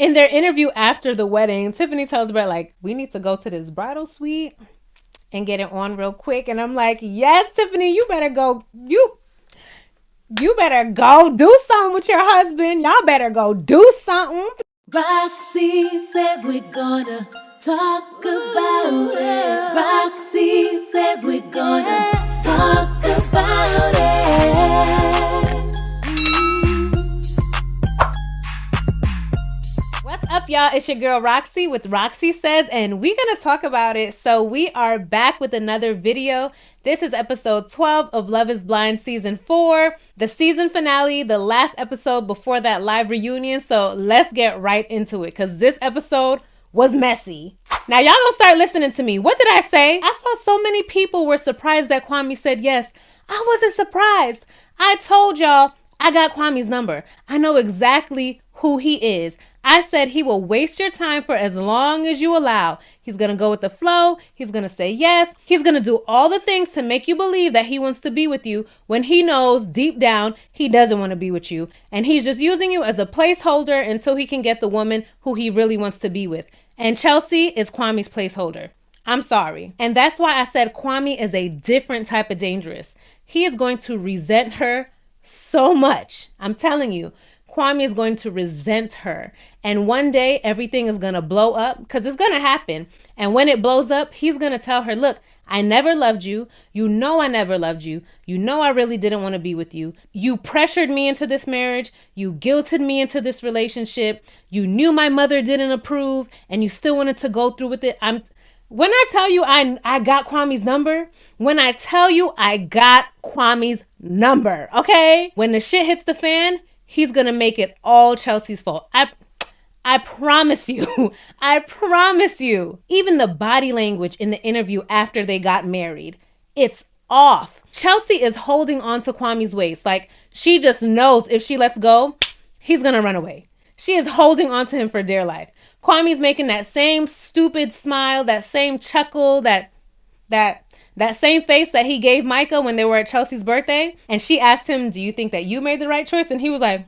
In their interview after the wedding, Tiffany tells Brett, like, we need to go to this bridal suite and get it on real quick. And I'm like, yes, Tiffany, you better go. You better go do something with your husband. Y'all better go do something. Roxy says we're gonna talk about it. Roxy says we're gonna talk about it. What's up, y'all? It's your girl Roxy with Roxy Says, and we're gonna talk about it. So we are back with another video. This is episode 12 of Love is Blind season 4, the season finale, the last episode before that live reunion. So let's get right into it, because this episode was messy. Now y'all gonna start listening to me. What did I say? I saw so many people were surprised that Kwame said yes. I wasn't surprised. I told y'all I got Kwame's number. I know exactly who he is. I said he will waste your time for as long as you allow. He's going to go with the flow. He's going to say yes. He's going to do all the things to make you believe that he wants to be with you when he knows deep down he doesn't want to be with you. And he's just using you as a placeholder until he can get the woman who he really wants to be with. And Chelsea is Kwame's placeholder. I'm sorry. And that's why I said Kwame is a different type of dangerous. He is going to resent her so much. I'm telling you. Kwame is going to resent her. And one day everything is going to blow up, because it's going to happen. And when it blows up, he's going to tell her, look, I never loved you. You know I never loved you. You know I really didn't want to be with you. You pressured me into this marriage. You guilted me into this relationship. You knew my mother didn't approve and you still wanted to go through with it. When I tell you I got Kwame's number, okay? When the shit hits the fan, he's going to make it all Chelsea's fault. I promise you. I promise you. Even the body language in the interview after they got married, it's off. Chelsea is holding on to Kwame's waist. Like, she just knows if she lets go, he's going to run away. She is holding on to him for dear life. Kwame's making that same stupid smile, that same chuckle, that same face that he gave Micah when they were at Chelsea's birthday. And she asked him, do you think that you made the right choice? And he was like,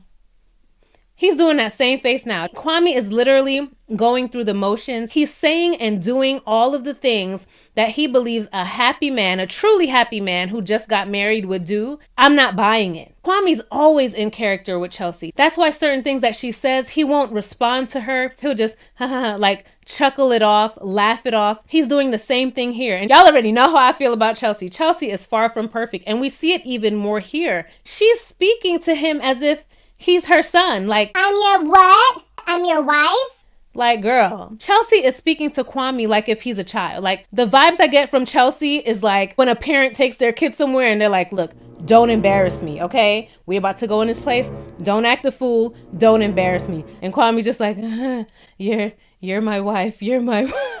he's doing that same face now. Kwame is literally going through the motions. He's saying and doing all of the things that he believes a happy man, a truly happy man who just got married would do. I'm not buying it. Kwame's always in character with Chelsea. That's why certain things that she says, he won't respond to her. He'll just, like, chuckle it off, laugh it off. He's doing the same thing here. And y'all already know how I feel about Chelsea. Chelsea is far from perfect. And we see it even more here. She's speaking to him as if he's her son. Like, I'm your what? I'm your wife? Like, girl, Chelsea is speaking to Kwame like if he's a child. Like, the vibes I get from Chelsea is like when a parent takes their kid somewhere and they're like, look, don't embarrass me, okay? We about to go in this place. Don't act a fool. Don't embarrass me. And Kwame's just like, you're my wife. You're my wife.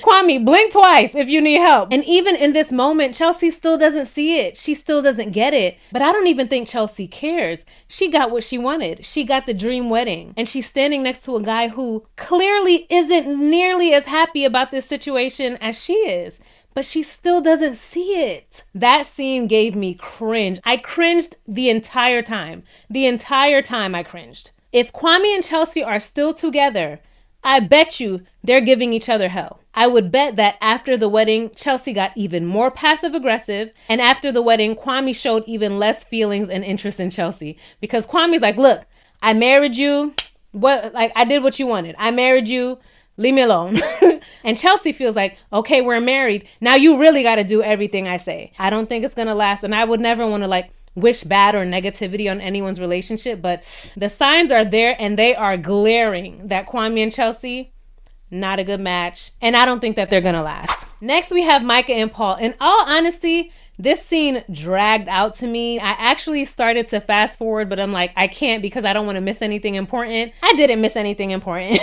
Kwame, blink twice if you need help. And even in this moment, Chelsea still doesn't see it. She still doesn't get it. But I don't even think Chelsea cares. She got what she wanted. She got the dream wedding. And she's standing next to a guy who clearly isn't nearly as happy about this situation as she is. But she still doesn't see it. That scene gave me cringe. I cringed the entire time. The entire time I cringed. If Kwame and Chelsea are still together, I bet you they're giving each other hell. I would bet that after the wedding, Chelsea got even more passive aggressive. And after the wedding, Kwame showed even less feelings and interest in Chelsea. Because Kwame's like, look, I married you. I did what you wanted. I married you. Leave me alone. And Chelsea feels like, okay, we're married. Now you really got to do everything I say. I don't think it's going to last. And I would never want to wish bad or negativity on anyone's relationship, but the signs are there and they are glaring that Kwame and Chelsea, not a good match. And I don't think that they're gonna last. Next, we have Micah and Paul. In all honesty, this scene dragged out to me. I actually started to fast forward, but I'm like, I can't because I don't want to miss anything important. I didn't miss anything important.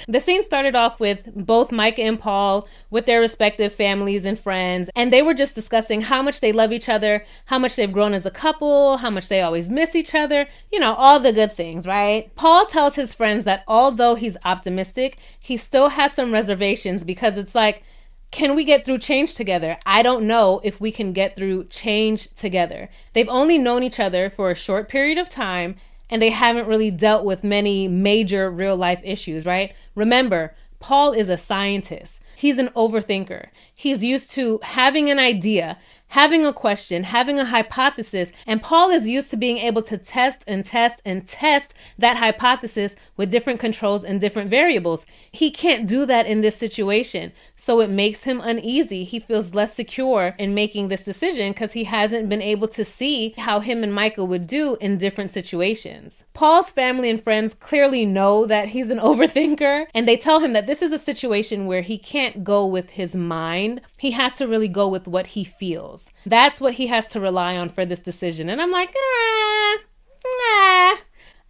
The scene started off with both Micah and Paul with their respective families and friends, and they were just discussing how much they love each other, how much they've grown as a couple, how much they always miss each other, all the good things, right? Paul tells his friends that although he's optimistic, he still has some reservations because it's like, can we get through change together? I don't know if we can get through change together. They've only known each other for a short period of time, and they haven't really dealt with many major real life issues, right? Remember, Paul is a scientist. He's an overthinker. He's used to having an idea, having a question, having a hypothesis, and Paul is used to being able to test and test and test that hypothesis with different controls and different variables. He can't do that in this situation, so it makes him uneasy. He feels less secure in making this decision because he hasn't been able to see how him and Micah would do in different situations. Paul's family and friends clearly know that he's an overthinker, and they tell him that this is a situation where he can't go with his mind. He has to really go with what he feels. That's what he has to rely on for this decision. And I'm like,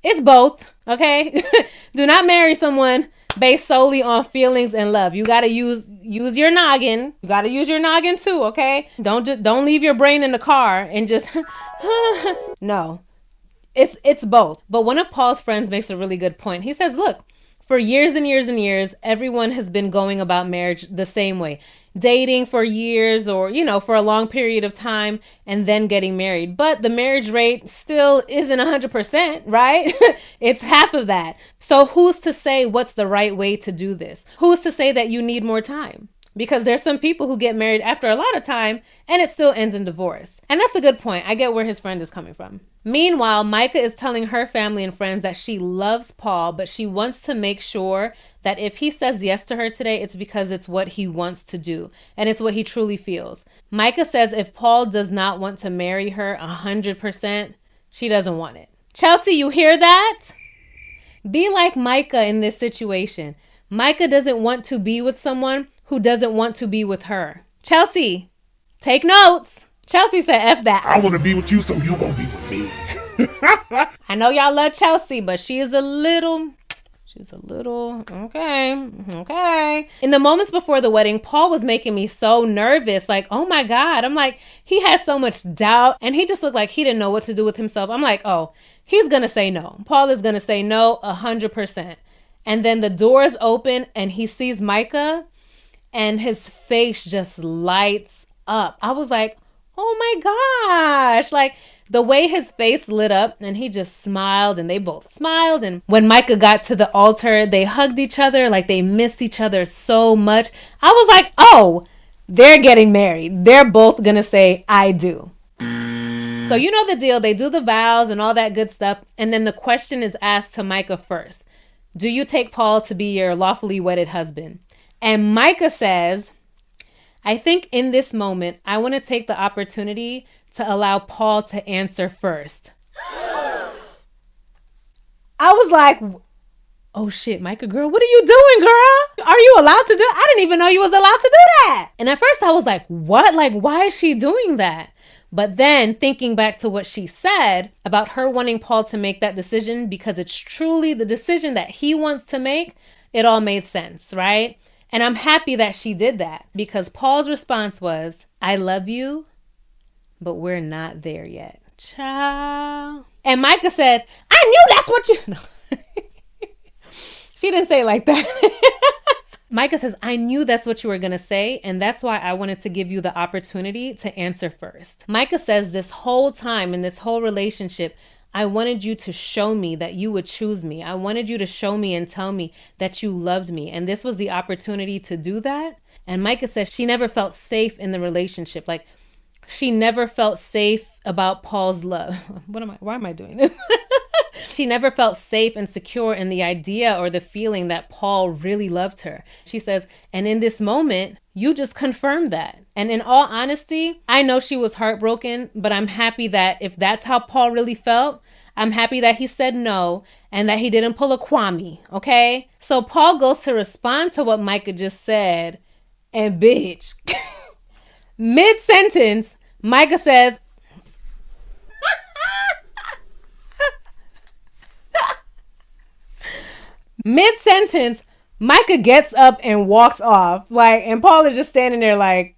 it's both, okay? Do not marry someone based solely on feelings and love. You got to use your noggin. You got to use your noggin too, okay? Don't leave your brain in the car and just no. It's both. But one of Paul's friends makes a really good point. He says, look, for years and years and years, everyone has been going about marriage the same way. Dating for years or, for a long period of time and then getting married. But the marriage rate still isn't 100%, right? It's half of that. So who's to say what's the right way to do this? Who's to say that you need more time? Because there's some people who get married after a lot of time and it still ends in divorce. And that's a good point. I get where his friend is coming from. Meanwhile, Micah is telling her family and friends that she loves Paul, but she wants to make sure that if he says yes to her today, it's because it's what he wants to do and it's what he truly feels. Micah says if Paul does not want to marry her 100%, she doesn't want it. Chelsea, you hear that? Be like Micah in this situation. Micah doesn't want to be with someone who doesn't want to be with her. Chelsea, take notes. Chelsea said, F that. I want to be with you, so you gonna be with me. I know y'all love Chelsea, but she's a little, okay. In the moments before the wedding, Paul was making me so nervous. Like, oh my God. I'm like, he had so much doubt and he just looked like he didn't know what to do with himself. I'm like, oh, he's going to say no. Paul is going to say no 100%. And then the doors open and he sees Micah and his face just lights up. I was like, oh my gosh. Like the way his face lit up and he just smiled and they both smiled. And when Micah got to the altar, they hugged each other like they missed each other so much. I was like, oh, they're getting married. They're both going to say, I do. So you know the deal. They do the vows and all that good stuff. And then the question is asked to Micah first. Do you take Paul to be your lawfully wedded husband? And Micah says, I think in this moment, I want to take the opportunity to allow Paul to answer first. I was like, oh shit, Micah, girl, what are you doing, girl? Are you allowed to do? I didn't even know you was allowed to do that. And at first I was like, what? Like, why is she doing that? But then thinking back to what she said about her wanting Paul to make that decision because it's truly the decision that he wants to make, it all made sense, right? And I'm happy that she did that because Paul's response was, I love you, but we're not there yet. Ciao. And Micah said, I knew that's what you... No. She didn't say it like that. Micah says, I knew that's what you were going to say, and that's why I wanted to give you the opportunity to answer first. Micah says this whole time in this whole relationship, I wanted you to show me that you would choose me. I wanted you to show me and tell me that you loved me. And this was the opportunity to do that. And Micah says she never felt safe in the relationship. Like she never felt safe about Paul's love. Why am I doing this? She never felt safe and secure in the idea or the feeling that Paul really loved her. She says, and in this moment, you just confirmed that. And in all honesty, I know she was heartbroken, but I'm happy that if that's how Paul really felt, I'm happy that he said no and that he didn't pull a Kwame, okay? So Paul goes to respond to what Micah just said, and bitch, mid-sentence, Micah says, mid-sentence, Micah gets up and walks off. And Paul is just standing there like,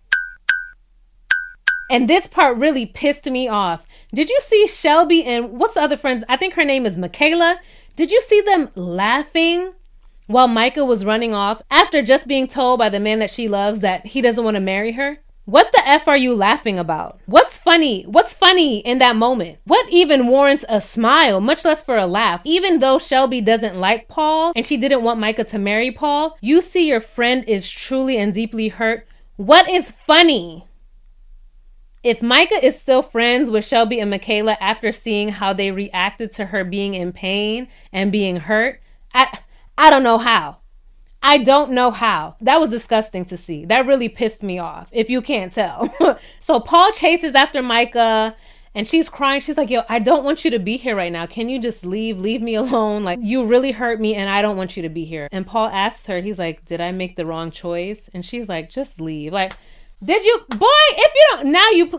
and this part really pissed me off. Did you see Shelby and what's the other friends? I think her name is Michaela. Did you see them laughing while Micah was running off after just being told by the man that she loves that he doesn't want to marry her? What the F are you laughing about? What's funny? What's funny in that moment? What even warrants a smile, much less for a laugh? Even though Shelby doesn't like Paul and she didn't want Micah to marry Paul, you see your friend is truly and deeply hurt. What is funny? If Micah is still friends with Shelby and Michaela after seeing how they reacted to her being in pain and being hurt, I don't know how. I don't know how. That was disgusting to see. That really pissed me off, if you can't tell. So Paul chases after Micah and she's crying. She's like, yo, I don't want you to be here right now. Can you just leave? Leave me alone. Like, you really hurt me and I don't want you to be here. And Paul asks her, he's like, did I make the wrong choice? And she's like, just leave. Like, did you, boy, if you don't,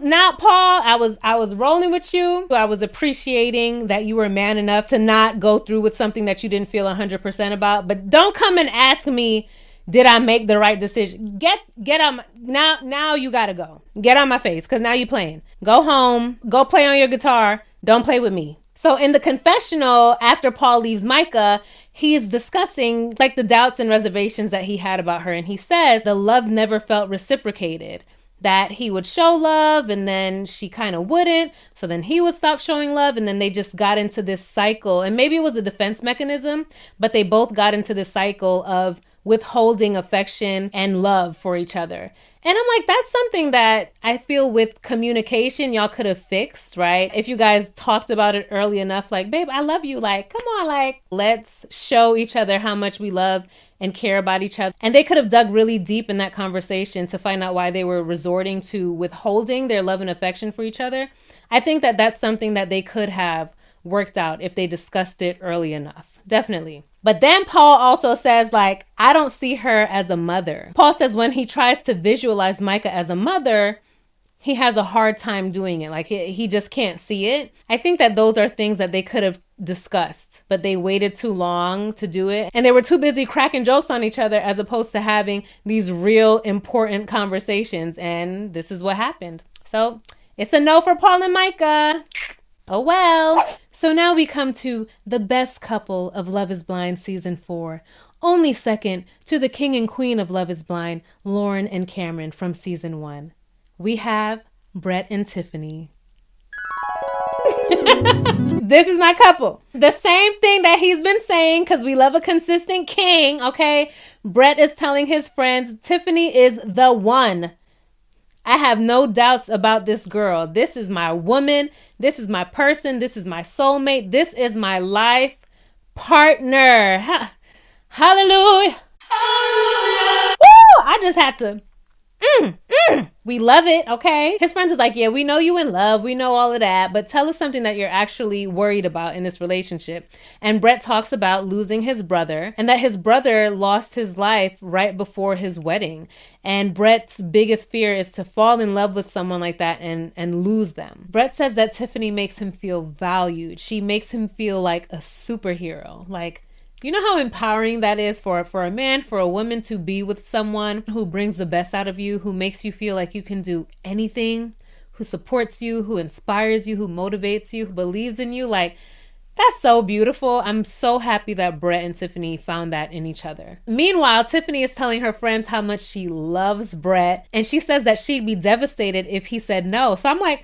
now Paul, I was rolling with you. I was appreciating that you were man enough to not go through with something that you didn't feel 100% about, but don't come and ask me, did I make the right decision? Get on now you gotta go. Get on my face, because now you playing. Go home, go play on your guitar, don't play with me. So in the confessional, after Paul leaves Micah, he is discussing like the doubts and reservations that he had about her. And he says the love never felt reciprocated, that he would show love and then she kind of wouldn't. So then he would stop showing love and then they just got into this cycle. And maybe it was a defense mechanism, but they both got into this cycle of withholding affection and love for each other. And I'm like, that's something that I feel with communication, y'all could have fixed, right? If you guys talked about it early enough, like, babe, I love you. Like, come on, like, let's show each other how much we love and care about each other. And they could have dug really deep in that conversation to find out why they were resorting to withholding their love and affection for each other. I think that that's something that they could have worked out if they discussed it early enough. Definitely. But then Paul also says, like, I don't see her as a mother. Paul says when he tries to visualize Micah as a mother, he has a hard time doing it. Like, he just can't see it. I think that those are things that they could have discussed, but they waited too long to do it. And they were too busy cracking jokes on each other as opposed to having these real important conversations. And this is what happened. So it's a no for Paul and Micah. Oh well. So now we come to the best couple of Love is Blind season 4. Only second to the king and queen of Love is Blind, Lauren and Cameron from season 1. We have Brett and Tiffany. This is my couple. The same thing that he's been saying, because we love a consistent king, okay? Brett is telling his friends, Tiffany is the one. I have no doubts about this girl. This is my woman. This is my person. This is my soulmate. This is my life partner. Hallelujah. Hallelujah. Woo! I just had to. We love it, okay? His friends is like, yeah, we know you in love. We know all of that. But tell us something that you're actually worried about in this relationship. And Brett talks about losing his brother and that his brother lost his life right before his wedding. And Brett's biggest fear is to fall in love with someone like that and lose them. Brett says that Tiffany makes him feel valued. She makes him feel like a superhero. Like, you know how empowering that is for a man, for a woman to be with someone who brings the best out of you, who makes you feel like you can do anything, who supports you, who inspires you, who motivates you, who believes in you. Like, that's so beautiful. I'm so happy that Brett and Tiffany found that in each other. Meanwhile, Tiffany is telling her friends how much she loves Brett, and she says that she'd be devastated if he said no. So I'm like,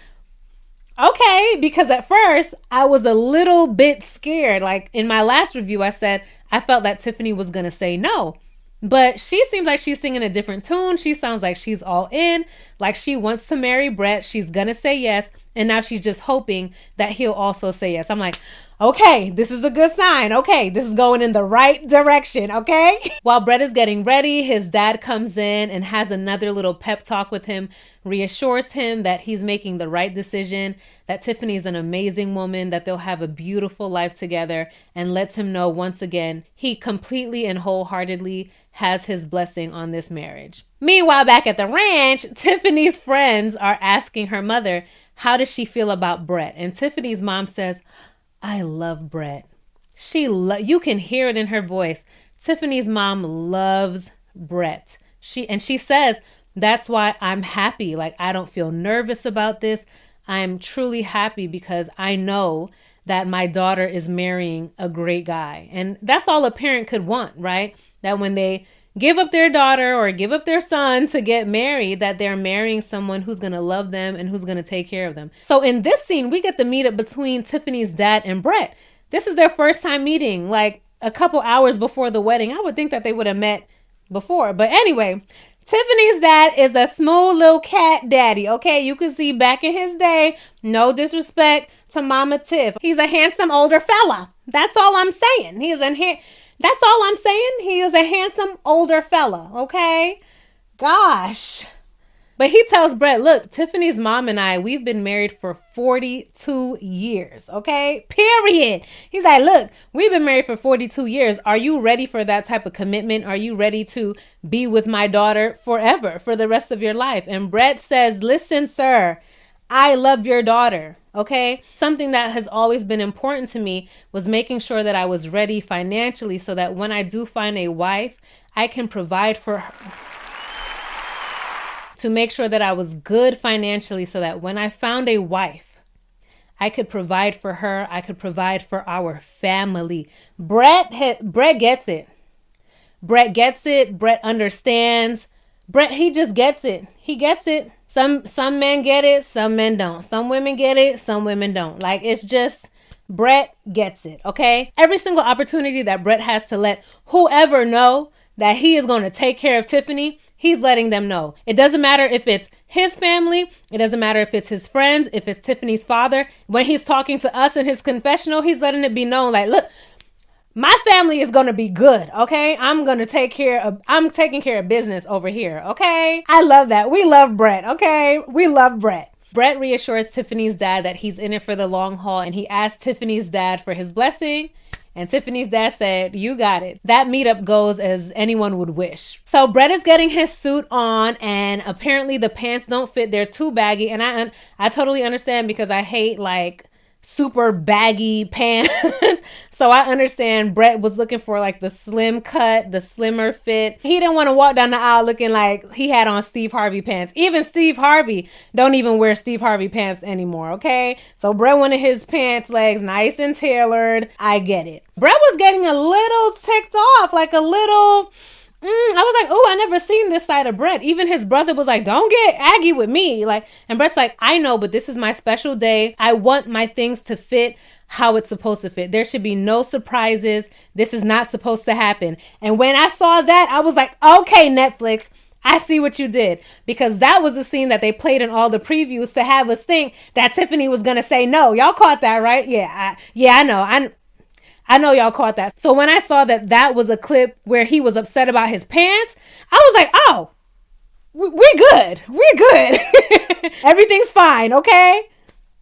okay, because at first I was a little bit scared. Like in my last review, I said I felt that Tiffany was going to say no. But she seems like she's singing a different tune. She sounds like she's all in, like she wants to marry Brett. She's going to say yes. And now she's just hoping that he'll also say yes. I'm like, okay, this is a good sign. Okay, this is going in the right direction, okay? While Brett is getting ready, his dad comes in and has another little pep talk with him, reassures him that he's making the right decision, that Tiffany's an amazing woman, that they'll have a beautiful life together, and lets him know once again he completely and wholeheartedly has his blessing on this marriage. Meanwhile, back at the ranch, Tiffany's friends are asking her mother, how does she feel about Brett? And Tiffany's mom says, I love Brett. You can hear it in her voice. Tiffany's mom loves Brett. She says, that's why I'm happy. Like, I don't feel nervous about this. I'm truly happy because I know that my daughter is marrying a great guy. And that's all a parent could want, right? That when they give up their daughter or give up their son to get married, that they're marrying someone who's going to love them and who's going to take care of them. So in this scene, we get the meetup between Tiffanys dad and Brett. This is their first time meeting, like a couple hours before the wedding. I would think that they would have met before. But anyway, Tiffanys dad is a smooth little cat daddy, okay? You can see back in his day, no disrespect to Mama Tiff. He's a handsome older fella. That's all I'm saying. That's all I'm saying. He is a handsome older fella, okay? Gosh. But he tells Brett, look, Tiffany's mom and I, we've been married for 42 years, okay? Period. He's like, look, we've been married for 42 years. Are you ready for that type of commitment? Are you ready to be with my daughter forever, for the rest of your life? And Brett says, listen, sir, I love your daughter, okay? Something that has always been important to me was making sure that I was ready financially so that when I do find a wife, I can provide for her. To make sure that I was good financially so that when I found a wife, I could provide for her. I could provide for our family. Brett gets it. Brett gets it. Brett understands. Brett, he just gets it. He gets it. Some men get it. Some men don't. Some women get it. Some women don't. Like, it's just, Brett gets it, okay? Every single opportunity that Brett has to let whoever know that he is going to take care of Tiffany, he's letting them know. It doesn't matter if it's his family. It doesn't matter if it's his friends, if it's Tiffany's father. When he's talking to us in his confessional, he's letting it be known, like, look, my family is going to be good, okay? I'm taking care of business over here, okay? I love that. We love Brett, okay? We love Brett. Brett reassures Tiffanys dad that he's in it for the long haul, and he asks Tiffanys dad for his blessing. And Tiffanys dad said, you got it. That meetup goes as anyone would wish. So Brett is getting his suit on, and apparently the pants don't fit. They're too baggy. And I totally understand, because I hate like super baggy pants. So I understand Brett was looking for like the slim cut, the slimmer fit. He didn't want to walk down the aisle looking like he had on Steve Harvey pants. Even Steve Harvey don't even wear Steve Harvey pants anymore, okay? So Brett wanted his pants legs nice and tailored. I get it. Brett was getting a little ticked off, like a little... I was like, oh, I never seen this side of Brett. Even his brother was like, don't get aggy with me. Like, and Brett's like, I know, but this is my special day. I want my things to fit how it's supposed to fit. There should be no surprises. This is not supposed to happen. And when I saw that, I was like, okay, Netflix, I see what you did. Because that was the scene that they played in all the previews to have us think that Tiffany was going to say no. Y'all caught that, right? Yeah, I know. I know y'all caught that. So when I saw that was a clip where he was upset about his pants, I was like, oh, we're good. We're good. Everything's fine, okay?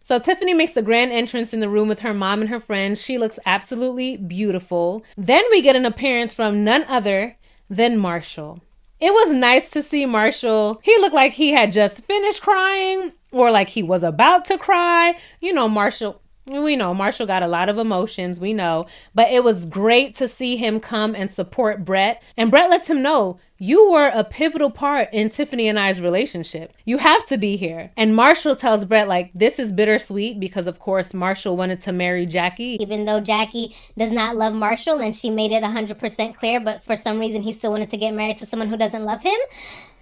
So Tiffany makes a grand entrance in the room with her mom and her friends. She looks absolutely beautiful. Then we get an appearance from none other than Marshall. It was nice to see Marshall. He looked like he had just finished crying, or like he was about to cry. You know, Marshall... We know Marshall got a lot of emotions, we know, but it was great to see him come and support Brett. And Brett lets him know, you were a pivotal part in Tiffany and I's relationship. You have to be here. And Marshall tells Brett, like, this is bittersweet because, of course, Marshall wanted to marry Jackie. Even though Jackie does not love Marshall, and she made it 100% clear, but for some reason he still wanted to get married to someone who doesn't love him.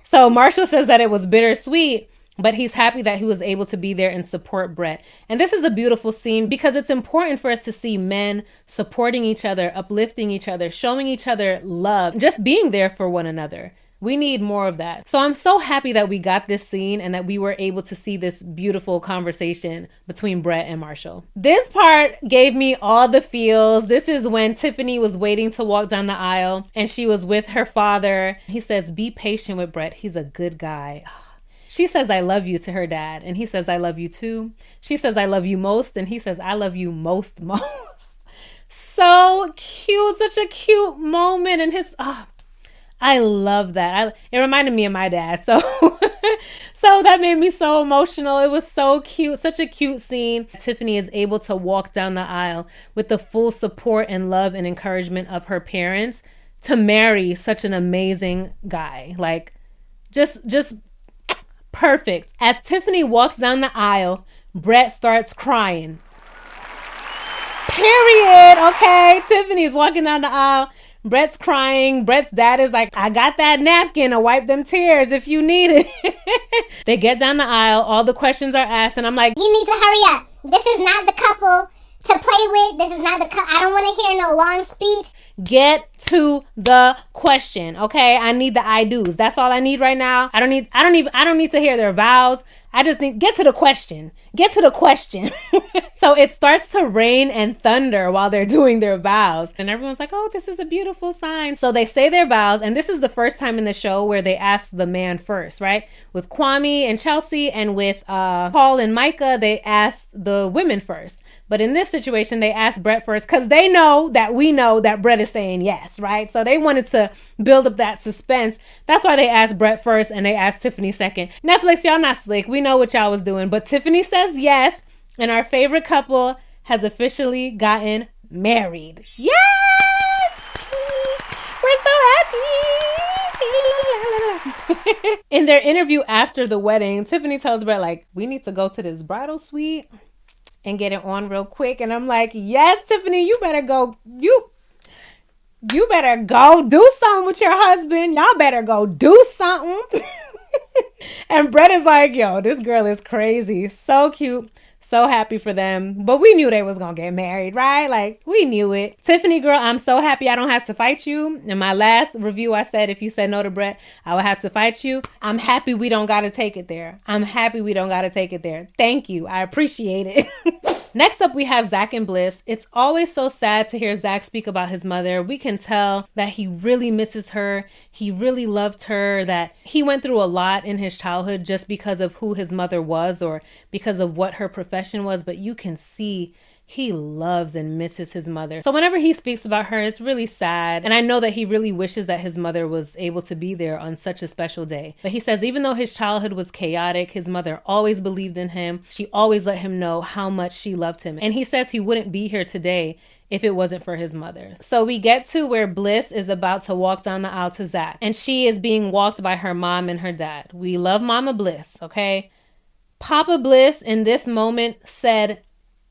So Marshall says that it was bittersweet, but he's happy that he was able to be there and support Brett. And this is a beautiful scene because it's important for us to see men supporting each other, uplifting each other, showing each other love, just being there for one another. We need more of that. So I'm so happy that we got this scene and that we were able to see this beautiful conversation between Brett and Marshall. This part gave me all the feels. This is when Tiffany was waiting to walk down the aisle and she was with her father. He says, be patient with Brett. He's a good guy. She says, I love you to her dad. And he says, I love you too. She says, I love you most. And he says, I love you most. So cute. Such a cute moment. And I love that. It reminded me of my dad. So that made me so emotional. It was so cute. Such a cute scene. Tiffany is able to walk down the aisle with the full support and love and encouragement of her parents to marry such an amazing guy. Like, just perfect. As Tiffany walks down the aisle, Brett starts crying. Period. Okay. Tiffany's walking down the aisle. Brett's crying. Brett's dad is like, I got that napkin to wipe them tears if you need it. They get down the aisle. All the questions are asked. And I'm like, you need to hurry up. This is not the couple to play with. This is not the I don't want to hear no long speech. Get to the question, okay? I need the I do's. That's all I need right now. I don't need to hear their vows. I just need get to the question. Get to the question. So it starts to rain and thunder while they're doing their vows. And everyone's like, oh, this is a beautiful sign. So they say their vows. And this is the first time in the show where they ask the man first, right? With Kwame and Chelsea and with Paul and Micah, they asked the women first. But in this situation, they asked Brett first because they know that we know that Brett is saying yes, right? So they wanted to build up that suspense. That's why they asked Brett first and they asked Tiffany second. Netflix, y'all not slick. We know what y'all was doing. But Tiffany says yes. And our favorite couple has officially gotten married. Yes! We're so happy! In their interview after the wedding, Tiffany tells Brett, like, we need to go to this bridal suite and get it on real quick. And I'm like, yes, Tiffany, you better go. You better go do something with your husband. Y'all better go do something. And Brett is like, yo, this girl is crazy. So cute. So happy for them. But we knew they was gonna get married, right? Like, we knew it. Tiffany, girl, I'm so happy I don't have to fight you. In my last review, I said if you said no to Brett, I would have to fight you. I'm happy we don't gotta take it there. Thank you. I appreciate it. Next up, we have Zach and Bliss. It's always so sad to hear Zach speak about his mother. We can tell that he really misses her. He really loved her, that he went through a lot in his childhood just because of who his mother was or because of what her profession was. But you can see he loves and misses his mother. So whenever he speaks about her, it's really sad. And I know that he really wishes that his mother was able to be there on such a special day. But he says even though his childhood was chaotic, his mother always believed in him. She always let him know how much she loved him. And he says he wouldn't be here today if it wasn't for his mother. So we get to where Bliss is about to walk down the aisle to Zach. And she is being walked by her mom and her dad. We love Mama Bliss, okay? Papa Bliss in this moment said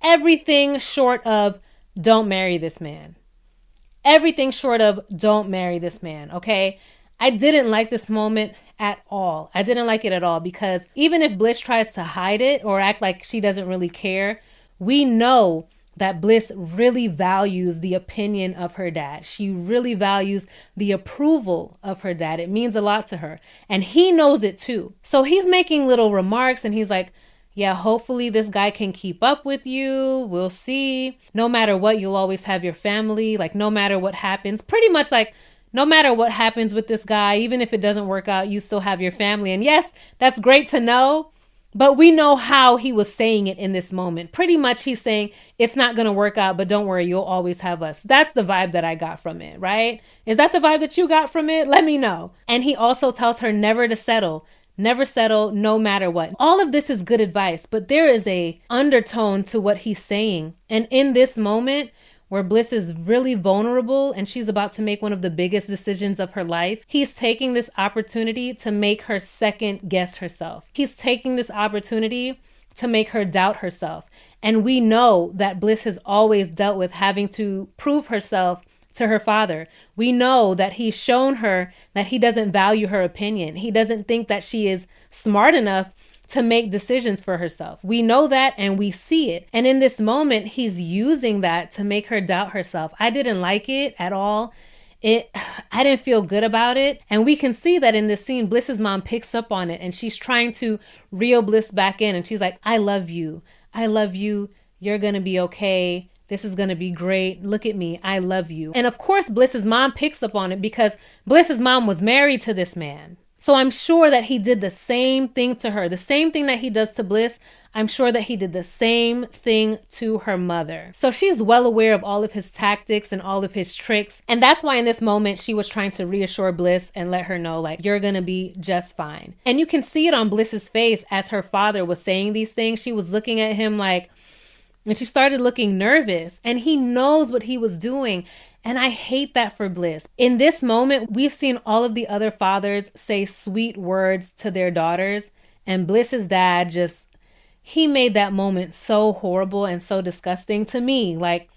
everything short of don't marry this man. Everything short of don't marry this man, okay? I didn't like this moment at all. I didn't like it at all because even if Bliss tries to hide it or act like she doesn't really care, we know that Bliss really values the opinion of her dad. She really values the approval of her dad. It means a lot to her. And he knows it too. So he's making little remarks and he's like, yeah, hopefully this guy can keep up with you. We'll see. No matter what, you'll always have your family. Like, no matter what happens, pretty much like, no matter what happens with this guy, even if it doesn't work out, you still have your family. And yes, that's great to know. But we know how he was saying it in this moment. Pretty much he's saying, it's not going to work out, but don't worry, you'll always have us. That's the vibe that I got from it, right? Is that the vibe that you got from it? Let me know. And he also tells her never to settle. Never settle, no matter what. All of this is good advice, but there is a undertone to what he's saying. And in this moment, where Bliss is really vulnerable and she's about to make one of the biggest decisions of her life, he's taking this opportunity to make her second guess herself. He's taking this opportunity to make her doubt herself. And we know that Bliss has always dealt with having to prove herself to her father. We know that he's shown her that he doesn't value her opinion. He doesn't think that she is smart enough to make decisions for herself. We know that and we see it. And in this moment, he's using that to make her doubt herself. I didn't like it at all. I didn't feel good about it. And we can see that in this scene, Bliss's mom picks up on it and she's trying to reel Bliss back in. And she's like, I love you. I love you. You're going to be okay. This is going to be great. Look at me. I love you. And of course, Bliss's mom picks up on it because Bliss's mom was married to this man. So I'm sure that he did the same thing to her. The same thing that he does to Bliss, I'm sure that he did the same thing to her mother. So she's well aware of all of his tactics and all of his tricks. And that's why in this moment, she was trying to reassure Bliss and let her know, like, you're going to be just fine. And you can see it on Bliss's face as her father was saying these things. She was looking at him like, and she started looking nervous, and he knows what he was doing. And I hate that for Bliss. In this moment, we've seen all of the other fathers say sweet words to their daughters, and Bliss's dad he made that moment so horrible and so disgusting to me. Like,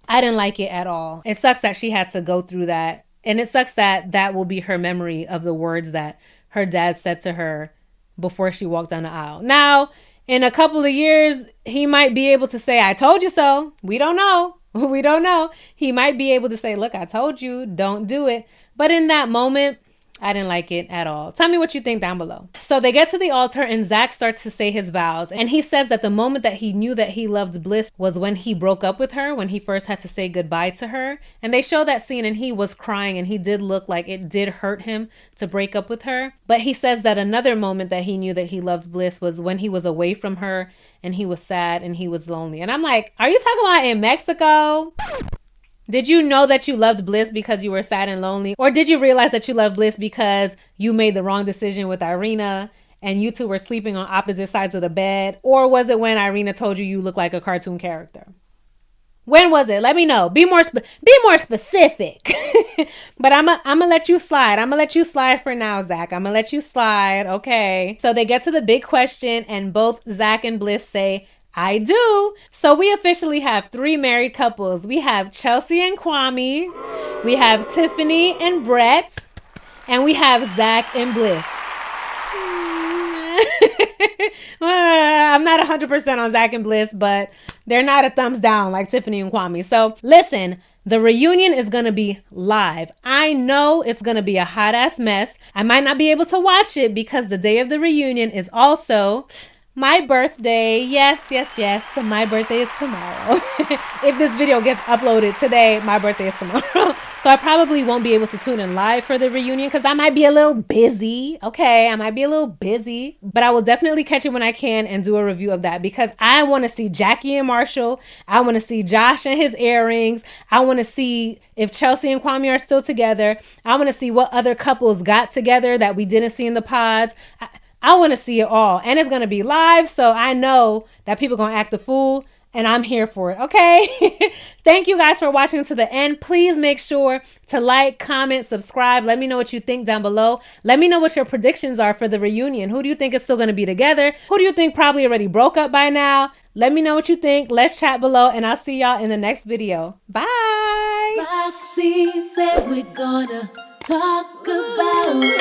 I didn't like it at all. It sucks that she had to go through that. And it sucks that that will be her memory of the words that her dad said to her before she walked down the aisle. Now, in a couple of years, he might be able to say, I told you so. We don't know. We don't know. He might be able to say, look, I told you, don't do it. But in that moment, I didn't like it at all. Tell me what you think down below. So they get to the altar and Zach starts to say his vows. And he says that the moment that he knew that he loved Bliss was when he broke up with her, when he first had to say goodbye to her. And they show that scene and he was crying and he did look like it did hurt him to break up with her. But he says that another moment that he knew that he loved Bliss was when he was away from her and he was sad and he was lonely. And I'm like, are you talking about in Mexico? Did you know that you loved Bliss because you were sad and lonely? Or did you realize that you loved Bliss because you made the wrong decision with Irina and you two were sleeping on opposite sides of the bed? Or was it when Irina told you you look like a cartoon character? When was it? Let me know. Be more specific. But I'm gonna let you slide. I'm gonna let you slide for now, Zach. I'm gonna let you slide. Okay. So they get to the big question and both Zach and Bliss say, I do. So we officially have 3 married couples. We have Chelsea and Kwame. We have Tiffany and Brett. And we have Zach and Bliss. I'm not 100% on Zach and Bliss, but they're not a thumbs down like Tiffany and Kwame. So listen, the reunion is going to be live. I know it's going to be a hot ass mess. I might not be able to watch it because the day of the reunion is also my birthday. Yes. My birthday is tomorrow. If this video gets uploaded today, my birthday is tomorrow. So I probably won't be able to tune in live for the reunion because I might be a little busy. Okay, I might be a little busy. But I will definitely catch it when I can and do a review of that because I want to see Jackie and Marshall. I want to see Josh and his earrings. I want to see if Chelsea and Kwame are still together. I want to see what other couples got together that we didn't see in the pods. I want to see it all. And it's going to be live. So I know that people are going to act the fool. And I'm here for it. Okay. Thank you guys for watching to the end. Please make sure to like, comment, subscribe. Let me know what you think down below. Let me know what your predictions are for the reunion. Who do you think is still going to be together? Who do you think probably already broke up by now? Let me know what you think. Let's chat below and I'll see y'all in the next video. Bye. Roxy says we're gonna talk about